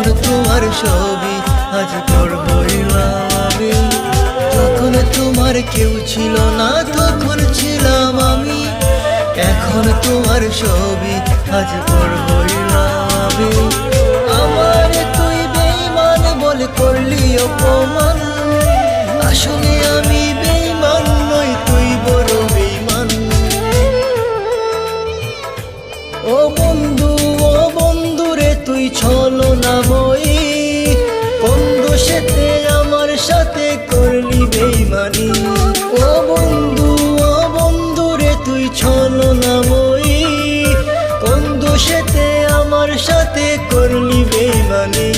এখন তোমার ছবি আজ পর হইলাম আমি। তখন তোমার কেউ ছিল না, তখন ছিলাম আমি। এখন তোমার ছবি আজ পর হইলাম আমি। আমার তুই বেঈমান বলে করলি অপমান, আসলে আমি বেঈমান নই, তুই বড় বেঈমান। ও বন্ধু, ও বন্ধু রে তুই ছলনাময়ী, কোন দোষেতে আমার সাথে করলি বেঈমানি। ও বন্ধু, ও বন্ধু রে তুই ছলনাময়ী, কোন দোষেতে আমার সাথে করলি বেঈমানি।